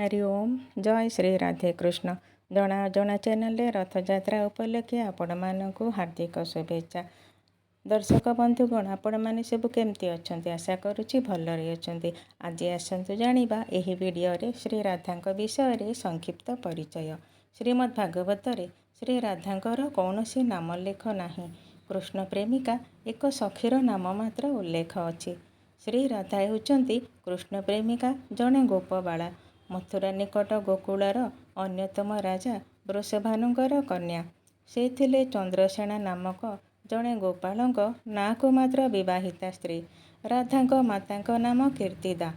हरि ओम जय श्री राधे कृष्ण जना अजणा चैनल रथयात्रा उपलक्षे आपण मानक हार्दिक शुभेच्छा। दर्शक बंधुगण आपण मैंने सब केमती अच्छा आशा करुच्ची भलरे अच्छा। आज आसतु जानिबा एही वीडियो रे श्री राधा विषय रे संक्षिप्त परिचय। श्रीमद्भागवत श्री राधांकर कौनसी नामोल्लेख नाही। कृष्ण प्रेमिका एक सखीर नाम मात्र उल्लेख अछि। श्री राधा हेउचंती कृष्ण प्रेमिका जड़े गोपबाला। मथुरा निकट गोकुलार अन्यतम राजा वृषभानुंकर कन्या। से थिले चंद्रसेना नामक जड़े गोपालक नाँ मात्र विवाहिता स्त्री। राधांक मातांक नाम कीर्तिदा।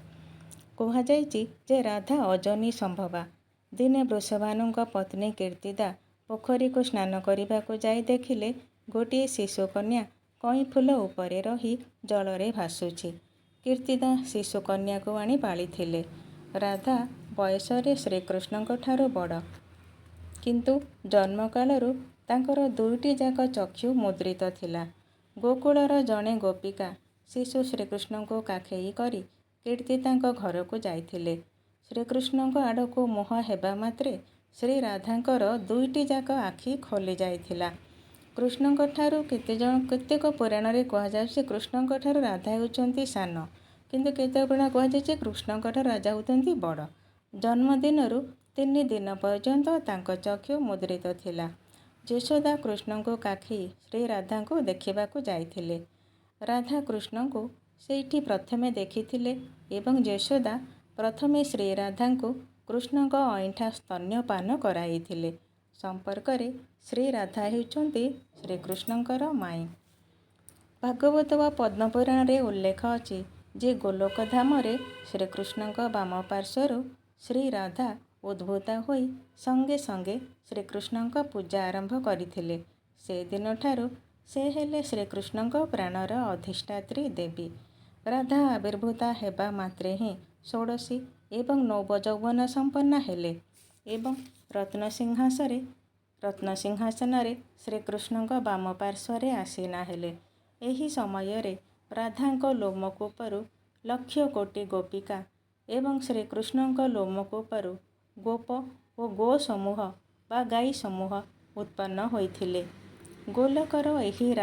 कहुଯାଇଛି जे राधा अजनी संभवा। दिने वृषभानुंक पत्नी कीर्तिदा पोखरी को स्नान करने को जाई देखिले गोटे शिशु कन्या कई फूल उपरे रही जलरे भासुची। कीर्तिदा शिशु कन्या को आनी पालिथिले। राधा बयसरे श्रीकृष्णଙ୍କ ठारू बड़, किंतु जन्म कालरू तांकर दुईटी जाक चक्षु मुद्रित थिला। गोकुलर जड़े गोपिका शिशु श्रीकृष्णଙ୍କୁ काखेई करी कीर्तिदाଙ୍କ घरକୁ जाइथिले। श्रीकृष्णଙ୍କ आड़कू मुह हेबा मात्रे श्री राधांकर दुईटी जाक आखि खोली जाइथिला। कृष्णଙ୍କ ठारू केतेक पुराण रे कहुଯାଇଛି कृष्णଙ୍କ ठारू राधा हेउचंती सान, किंतु केतेक पुराण कहुଯାଇଛି कृष्णଙ୍କ ठारू राजा हेउचंती बड़। जन्मदिनरू 3 दिन पर्यंत तांको चक्षु मुद्रित थिला। यशोदा कृष्णଙ୍କୁ काखेई श्री राधांको देखिबाकू जाइथिले। राधा कृष्णଙ୍କୁ सेठी प्रथमे देखिथिले एवं यशोदा प्रथमे श्री राधांको कृष्णଙ୍କ अइंठा स्तन्यपान कराइथिले। संपर्क रे श्री राधा हेउचंती श्रीकृष्णଙ୍କର माई। भागवत वा पद्मपुराण रे उल्लेख अछि जे गोलोक धाम रे श्रीकृष्णଙ୍କ बाम पार्श्वरू श्री राधा उद्भूता होई संगे संगे श्रीकृष्णଙ୍କ पूजा आरंभ करिथिले। से दिन ठारू से हेले श्रीकृष्णଙ୍କ प्राणर अधिष्ठात्री देवी। राधा आविर्भूता हेबा मात्रे ही षोडशी एवं नवयौवन संपन्ना हेले एवं रत्नसिंहासन रे श्रीकृष्णଙ୍କ बाम पार्श्वरे आसीना हेले। एही समय रे राधांक लोमकूपरू लक्ष कोटि गोपिका एवं श्रीकृष्णଙ୍କ लोमकूपरू गोप और गो समूह बा गाई समूह उत्पन्न होइथिले। गोलोकर एही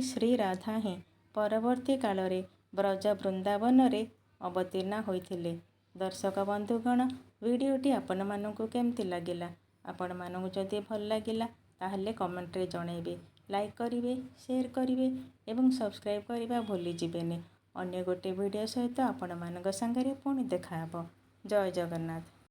श्री राधा ही परवर्ती काल रे ब्रज वृंदावन रे अवतीर्णा होइथिले। दर्शक बंधुगण वीडियोटी आपण मानकु केमती लागिला? आपण मानकु जदि भल लागिला ताहले कमेंट रे जणैबे, लाइक करिवे, शेयर करिवे एवं सब्सक्राइब करिबा भूली जिबेनी। अन्य गोटे वीडियो सहित आपण मानक संगे पुणी देखा हबो। जय जगन्नाथ।